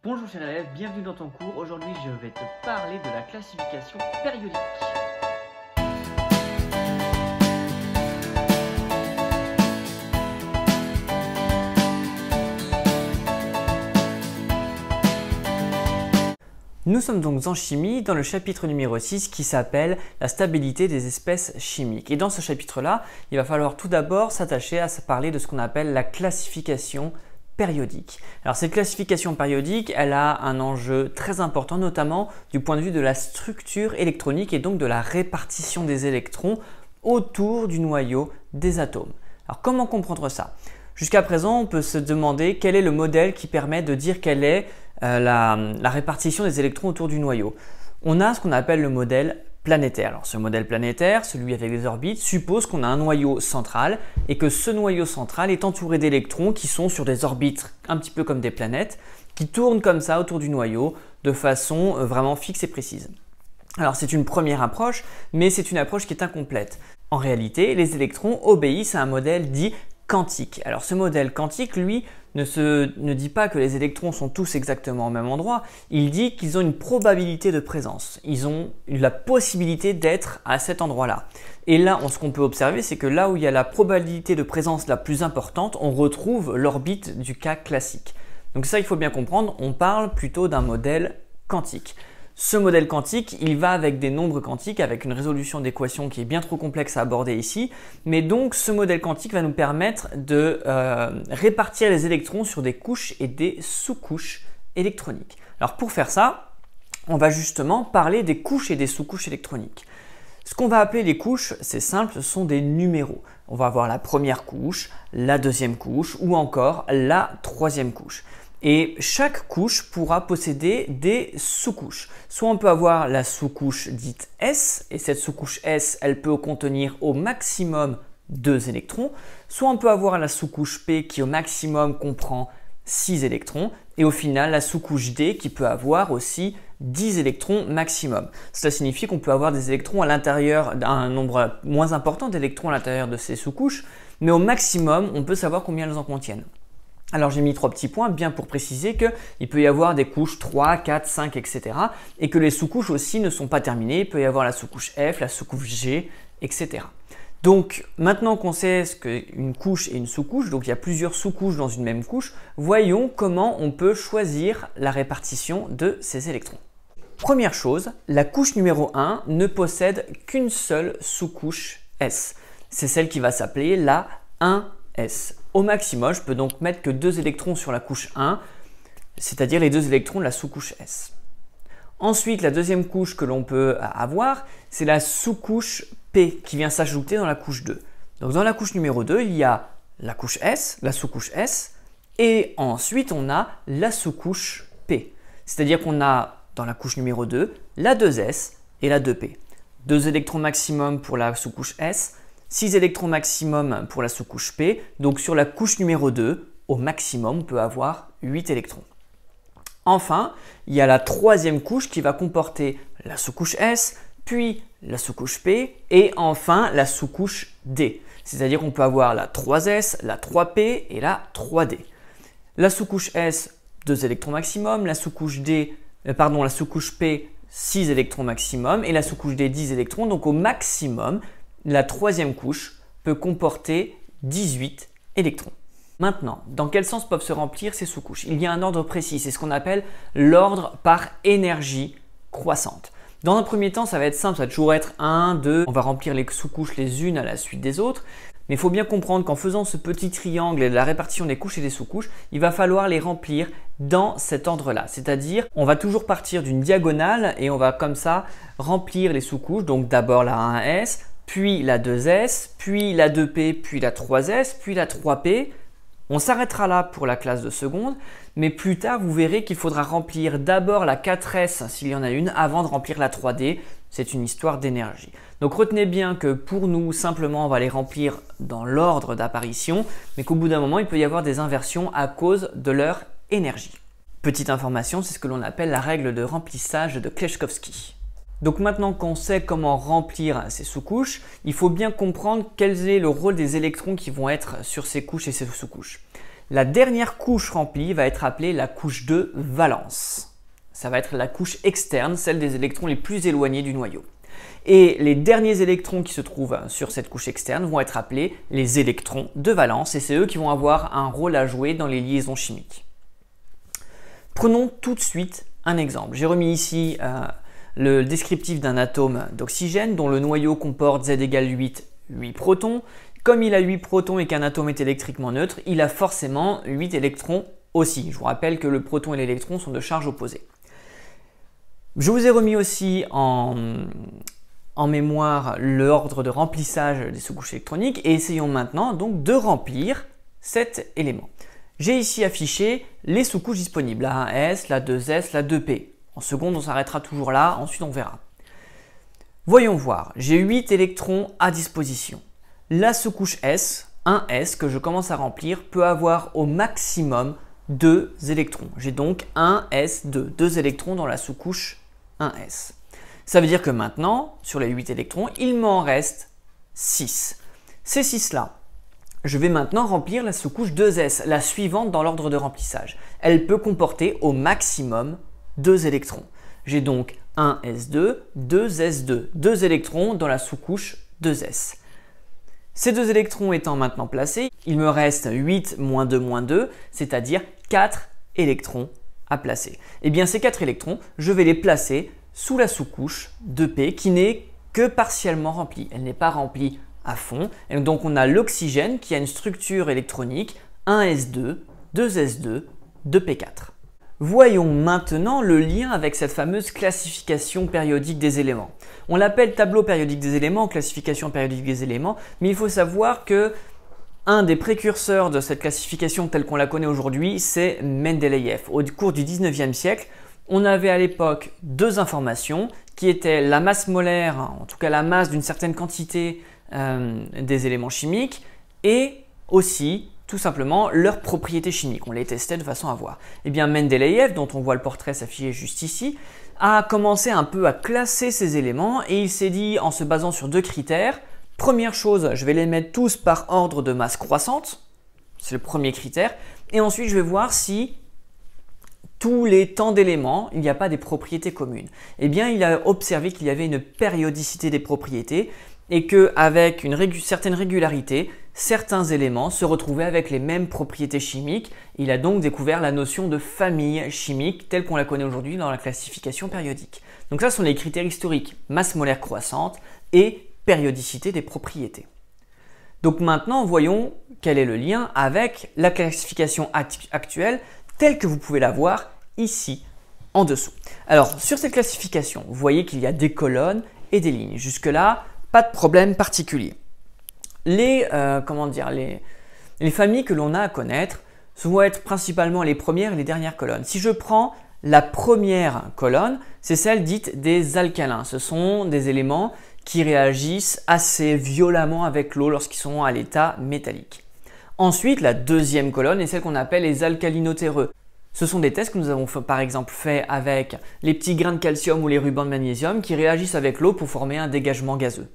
Bonjour chers élèves, bienvenue dans ton cours. Aujourd'hui je vais te parler de la classification périodique. Nous sommes donc en chimie dans le chapitre numéro 6 qui s'appelle la stabilité des espèces chimiques. Et dans ce chapitre-là, il va falloir tout d'abord s'attacher à parler de ce qu'on appelle la classification périodique. Alors cette classification périodique, elle a un enjeu très important, notamment du point de vue de la structure électronique et donc de la répartition des électrons autour du noyau des atomes. Alors comment comprendre ça? Jusqu'à présent, on peut se demander quel est le modèle qui permet de dire quelle est la répartition des électrons autour du noyau. On a ce qu'on appelle le modèle planétaire. Alors ce modèle planétaire, celui avec les orbites, suppose qu'on a un noyau central et que ce noyau central est entouré d'électrons qui sont sur des orbites un petit peu comme des planètes, qui tournent comme ça autour du noyau de façon vraiment fixe et précise. Alors c'est une première approche, mais c'est une approche qui est incomplète. En réalité, les électrons obéissent à un modèle dit quantique. Alors ce modèle quantique, lui, ne dit pas que les électrons sont tous exactement au même endroit, il dit qu'ils ont une probabilité de présence. Ils ont la possibilité d'être à cet endroit-là. Et là, ce qu'on peut observer, c'est que là où il y a la probabilité de présence la plus importante, on retrouve l'orbite du cas classique. Donc ça, il faut bien comprendre, on parle plutôt d'un modèle quantique. Ce modèle quantique, il va avec des nombres quantiques, avec une résolution d'équations qui est bien trop complexe à aborder ici. Mais donc, ce modèle quantique va nous permettre de répartir les électrons sur des couches et des sous-couches électroniques. Alors pour faire ça, on va justement parler des couches et des sous-couches électroniques. Ce qu'on va appeler les couches, c'est simple, ce sont des numéros. On va avoir la première couche, la deuxième couche ou encore la troisième couche. Et chaque couche pourra posséder des sous-couches. Soit on peut avoir la sous-couche dite S, et cette sous-couche S, elle peut contenir au maximum 2 électrons. Soit on peut avoir la sous-couche P qui au maximum comprend 6 électrons. Et au final, la sous-couche D qui peut avoir aussi 10 électrons maximum. Cela signifie qu'on peut avoir des électrons à l'intérieur, un nombre moins important d'électrons à l'intérieur de ces sous-couches, mais au maximum, on peut savoir combien elles en contiennent. Alors j'ai mis 3 petits points bien pour préciser qu'il peut y avoir des couches 3, 4, 5, etc. et que les sous-couches aussi ne sont pas terminées. Il peut y avoir la sous-couche F, la sous-couche G, etc. Donc maintenant qu'on sait ce qu'est une couche et une sous-couche, donc il y a plusieurs sous-couches dans une même couche, voyons comment on peut choisir la répartition de ces électrons. Première chose, la couche numéro 1 ne possède qu'une seule sous-couche S. C'est celle qui va s'appeler la 1S. Au maximum, je peux donc mettre que 2 électrons sur la couche 1, c'est-à-dire les 2 électrons de la sous-couche S. Ensuite, la deuxième couche que l'on peut avoir, c'est la sous-couche P qui vient s'ajouter dans la couche 2. Donc dans la couche numéro 2, il y a la couche S, la sous-couche S, et ensuite on a la sous-couche P. C'est-à-dire qu'on a dans la couche numéro 2, la 2S et la 2P. 2 électrons maximum pour la sous-couche S, 6 électrons maximum pour la sous-couche P. Donc sur la couche numéro 2, au maximum, on peut avoir 8 électrons. Enfin, il y a la troisième couche qui va comporter la sous-couche S, puis la sous-couche P et enfin la sous-couche D. C'est-à-dire qu'on peut avoir la 3S, la 3P et la 3D. La sous-couche S, 2 électrons maximum, la sous-couche la sous-couche P, 6 électrons maximum et la sous-couche D, 10 électrons. Donc au maximum, la troisième couche peut comporter 18 électrons. Maintenant, dans quel sens peuvent se remplir ces sous-couches? Il y a un ordre précis, c'est ce qu'on appelle l'ordre par énergie croissante. Dans un premier temps, ça va être simple, ça va toujours être 1, 2, on va remplir les sous-couches les unes à la suite des autres. Mais il faut bien comprendre qu'en faisant ce petit triangle et de la répartition des couches et des sous-couches, il va falloir les remplir dans cet ordre-là. C'est-à-dire, on va toujours partir d'une diagonale et on va comme ça remplir les sous-couches. Donc d'abord la 1S, puis la 2S, puis la 2P, puis la 3S, puis la 3P. On s'arrêtera là pour la classe de seconde, mais plus tard, vous verrez qu'il faudra remplir d'abord la 4S s'il y en a une, avant de remplir la 3D. C'est une histoire d'énergie. Donc retenez bien que pour nous, simplement, on va les remplir dans l'ordre d'apparition, mais qu'au bout d'un moment, il peut y avoir des inversions à cause de leur énergie. Petite information, c'est ce que l'on appelle la règle de remplissage de Kleshkovsky. Donc maintenant qu'on sait comment remplir ces sous-couches, il faut bien comprendre quel est le rôle des électrons qui vont être sur ces couches et ces sous-couches. La dernière couche remplie va être appelée la couche de valence. Ça va être la couche externe, celle des électrons les plus éloignés du noyau. Et les derniers électrons qui se trouvent sur cette couche externe vont être appelés les électrons de valence et c'est eux qui vont avoir un rôle à jouer dans les liaisons chimiques. Prenons tout de suite un exemple. J'ai remis ici le descriptif d'un atome d'oxygène dont le noyau comporte Z égale 8 protons. Comme il a 8 protons et qu'un atome est électriquement neutre, il a forcément 8 électrons aussi. Je vous rappelle que le proton et l'électron sont de charge opposée. Je vous ai remis aussi en mémoire l'ordre de remplissage des sous-couches électroniques et essayons maintenant donc de remplir cet élément. J'ai ici affiché les sous-couches disponibles, la 1s, la 2s, la 2p. En seconde, on s'arrêtera toujours là, ensuite on verra. Voyons voir, j'ai 8 électrons à disposition. La sous-couche S, 1s, que je commence à remplir, peut avoir au maximum 2 électrons. J'ai donc 1s2, 2 électrons dans la sous-couche 1s. Ça veut dire que maintenant, sur les 8 électrons, il m'en reste 6. Ces 6-là, je vais maintenant remplir la sous-couche 2s, la suivante dans l'ordre de remplissage. Elle peut comporter au maximum 2 électrons. J'ai donc 1s2, 2s2, 2 électrons dans la sous-couche 2s. Ces 2 électrons étant maintenant placés, il me reste 8 moins 2 moins 2, c'est-à-dire 4 électrons à placer. Et bien ces 4 électrons, je vais les placer sous la sous-couche 2p qui n'est que partiellement remplie. Elle n'est pas remplie à fond. Et donc on a l'oxygène qui a une structure électronique 1s2, 2s2, 2p4. Voyons maintenant le lien avec cette fameuse classification périodique des éléments. On l'appelle tableau périodique des éléments, classification périodique des éléments, mais il faut savoir que un des précurseurs de cette classification telle qu'on la connaît aujourd'hui, c'est Mendeleïev. Au cours du 19e siècle, on avait à l'époque 2 informations qui étaient la masse molaire, en tout cas la masse d'une certaine quantité des éléments chimiques et aussi tout simplement leurs propriétés chimiques. On les testait de façon à voir. Et bien Mendeleïev, dont on voit le portrait s'afficher juste ici, a commencé un peu à classer ces éléments et il s'est dit en se basant sur 2 critères. Première chose, je vais les mettre tous par ordre de masse croissante. C'est le premier critère. Et ensuite, je vais voir si tous les temps d'éléments, il n'y a pas des propriétés communes. Eh bien, il a observé qu'il y avait une périodicité des propriétés et qu'avec une certaine régularité, certains éléments se retrouvaient avec les mêmes propriétés chimiques. Il a donc découvert la notion de famille chimique telle qu'on la connaît aujourd'hui dans la classification périodique. Donc ça, ce sont les critères historiques, masse molaire croissante et périodicité des propriétés. Donc maintenant, voyons quel est le lien avec la classification actuelle telle que vous pouvez la voir ici en dessous. Alors, sur cette classification, vous voyez qu'il y a des colonnes et des lignes. Jusque-là, pas de problème particulier. Les familles que l'on a à connaître vont être principalement les premières et les dernières colonnes. Si je prends la première colonne, c'est celle dite des alcalins. Ce sont des éléments qui réagissent assez violemment avec l'eau lorsqu'ils sont à l'état métallique. Ensuite, la deuxième colonne est celle qu'on appelle les alcalinotéreux. Ce sont des tests que nous avons par exemple fait avec les petits grains de calcium ou les rubans de magnésium qui réagissent avec l'eau pour former un dégagement gazeux.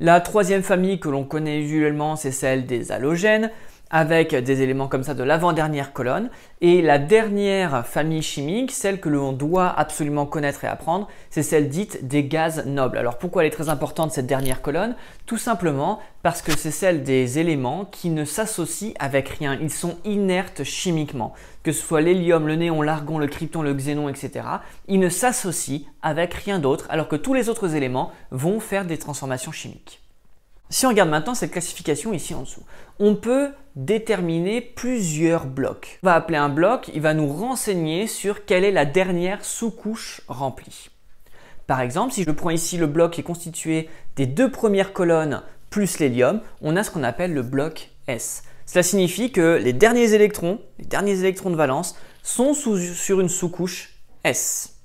La troisième famille que l'on connaît usuellement, c'est celle des halogènes, avec des éléments comme ça de l'avant-dernière colonne. Et la dernière famille chimique, celle que l'on doit absolument connaître et apprendre, c'est celle dite des gaz nobles. Alors pourquoi elle est très importante cette dernière colonne? Tout simplement parce que c'est celle des éléments qui ne s'associent avec rien. Ils sont inertes chimiquement. Que ce soit l'hélium, le néon, l'argon, le krypton, le xénon, etc. Ils ne s'associent avec rien d'autre alors que tous les autres éléments vont faire des transformations chimiques. Si on regarde maintenant cette classification ici en dessous, on peut déterminer plusieurs blocs. On va appeler un bloc, il va nous renseigner sur quelle est la dernière sous-couche remplie. Par exemple, si je prends ici le bloc qui est constitué des 2 premières colonnes plus l'hélium, on a ce qu'on appelle le bloc S. Cela signifie que les derniers électrons de valence sont sur une sous-couche S.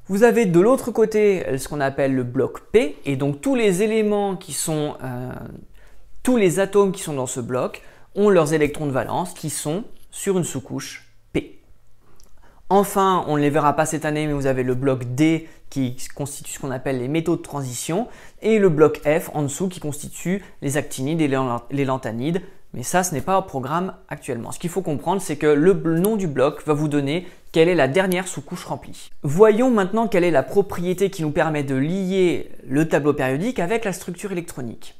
Vous avez de l'autre côté ce qu'on appelle le bloc P et donc tous les éléments tous les atomes qui sont dans ce bloc ont leurs électrons de valence qui sont sur une sous-couche P. Enfin, on ne les verra pas cette année, mais vous avez le bloc D qui constitue ce qu'on appelle les métaux de transition et le bloc F en dessous qui constitue les actinides et les lanthanides Mais ça, ce n'est pas au programme actuellement. Ce qu'il faut comprendre, c'est que le nom du bloc va vous donner quelle est la dernière sous-couche remplie. Voyons maintenant quelle est la propriété qui nous permet de lier le tableau périodique avec la structure électronique.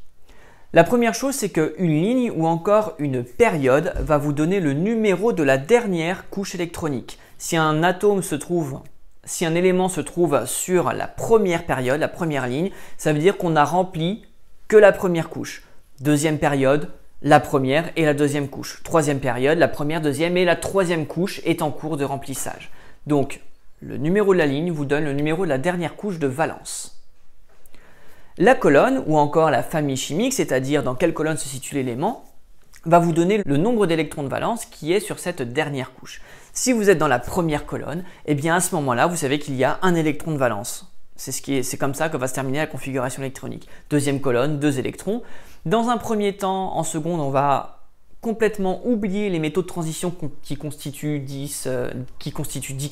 La première chose, c'est qu'une ligne ou encore une période va vous donner le numéro de la dernière couche électronique. Si un élément se trouve sur la première période, la première ligne, ça veut dire qu'on n'a rempli que la première couche. Deuxième période, la première et la deuxième couche. Troisième période, la première, deuxième et la troisième couche est en cours de remplissage. Donc, le numéro de la ligne vous donne le numéro de la dernière couche de valence. La colonne ou encore la famille chimique, c'est-à-dire dans quelle colonne se situe l'élément, va vous donner le nombre d'électrons de valence qui est sur cette dernière couche. Si vous êtes dans la première colonne, eh bien à ce moment-là, vous savez qu'il y a un électron de valence. C'est comme ça que va se terminer la configuration électronique. Deuxième colonne, 2 électrons. Dans un premier temps, en seconde, on va complètement oublier les métaux de transition qui constituent 10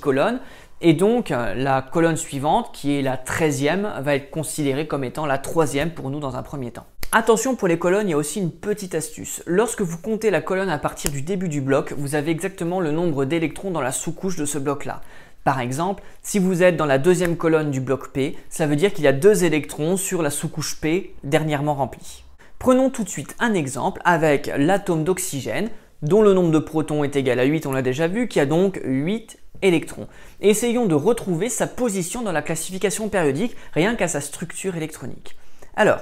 colonnes. Et donc, la colonne suivante, qui est la 13e, va être considérée comme étant la 3e pour nous dans un premier temps. Attention, pour les colonnes, il y a aussi une petite astuce. Lorsque vous comptez la colonne à partir du début du bloc, vous avez exactement le nombre d'électrons dans la sous-couche de ce bloc-là. Par exemple, si vous êtes dans la deuxième colonne du bloc P, ça veut dire qu'il y a 2 électrons sur la sous-couche P dernièrement remplie. Prenons tout de suite un exemple avec l'atome d'oxygène, dont le nombre de protons est égal à 8, on l'a déjà vu, qui a donc 8 électrons. Et essayons de retrouver sa position dans la classification périodique, rien qu'à sa structure électronique. Alors,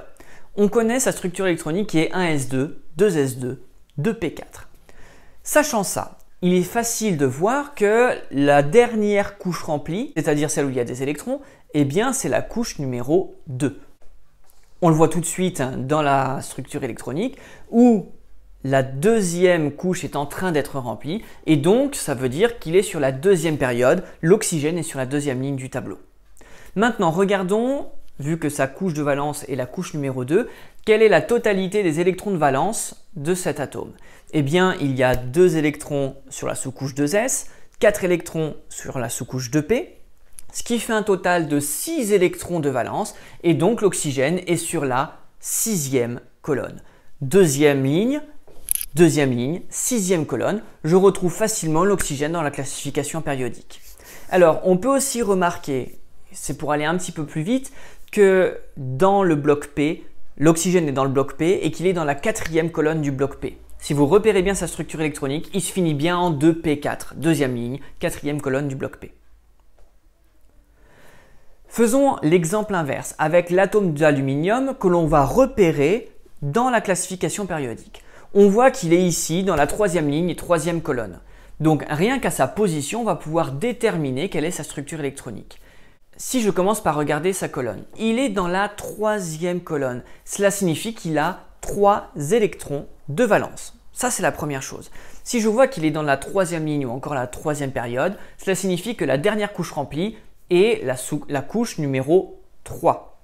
on connaît sa structure électronique qui est 1s2, 2s2, 2p4. Sachant ça, il est facile de voir que la dernière couche remplie, c'est-à-dire celle où il y a des électrons, eh bien c'est la couche numéro 2. On le voit tout de suite dans la structure électronique où la deuxième couche est en train d'être remplie et donc ça veut dire qu'il est sur la deuxième période, l'oxygène est sur la deuxième ligne du tableau. Maintenant regardons, vu que sa couche de valence est la couche numéro 2, quelle est la totalité des électrons de valence de cet atome? Eh bien, il y a 2 électrons sur la sous-couche 2s, 4 électrons sur la sous-couche 2p, ce qui fait un total de 6 électrons de valence et donc l'oxygène est sur la 6e colonne. Deuxième ligne, 6e colonne, je retrouve facilement l'oxygène dans la classification périodique. Alors, on peut aussi remarquer, c'est pour aller un petit peu plus vite, que dans le bloc P, l'oxygène est dans le bloc P et qu'il est dans la 4e colonne du bloc P. Si vous repérez bien sa structure électronique, il se finit bien en 2p4, deuxième ligne, 4e colonne du bloc P. Faisons l'exemple inverse avec l'atome d'aluminium que l'on va repérer dans la classification périodique. On voit qu'il est ici dans la 3e ligne et 3e colonne. Donc rien qu'à sa position, on va pouvoir déterminer quelle est sa structure électronique. Si je commence par regarder sa colonne, il est dans la 3e colonne. Cela signifie qu'il a 3 électrons de valence. Ça, c'est la première chose. Si je vois qu'il est dans la 3e ligne ou encore la 3e période, cela signifie que la dernière couche remplie est la couche numéro 3.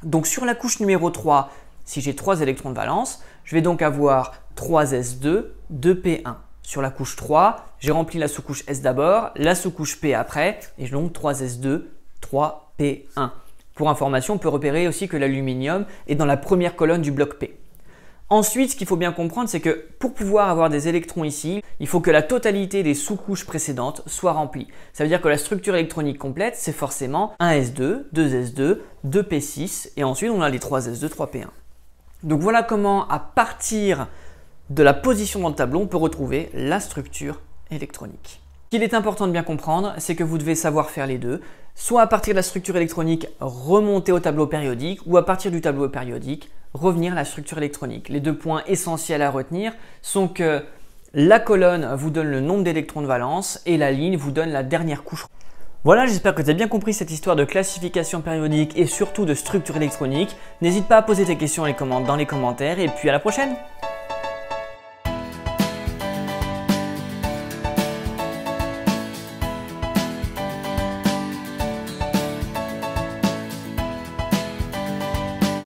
Donc sur la couche numéro 3, si j'ai 3 électrons de valence, je vais donc avoir 3s2, 2p1. Sur la couche 3, j'ai rempli la sous-couche S d'abord, la sous-couche P après, et donc 3s2, 3p1. Pour information, on peut repérer aussi que l'aluminium est dans la première colonne du bloc P. Ensuite, ce qu'il faut bien comprendre, c'est que pour pouvoir avoir des électrons ici, il faut que la totalité des sous-couches précédentes soit remplie. Ça veut dire que la structure électronique complète, c'est forcément 1s2, 2s2, 2p6 et ensuite on a les 3s2, 3p1. Donc voilà comment, à partir de la position dans le tableau, on peut retrouver la structure électronique. Ce qu'il est important de bien comprendre, c'est que vous devez savoir faire les deux, soit à partir de la structure électronique remonter au tableau périodique ou à partir du tableau périodique revenir à la structure électronique. Les 2 points essentiels à retenir sont que la colonne vous donne le nombre d'électrons de valence et la ligne vous donne la dernière couche. Voilà, j'espère que tu as bien compris cette histoire de classification périodique et surtout de structure électronique. N'hésite pas à poser tes questions dans les commentaires et puis à la prochaine!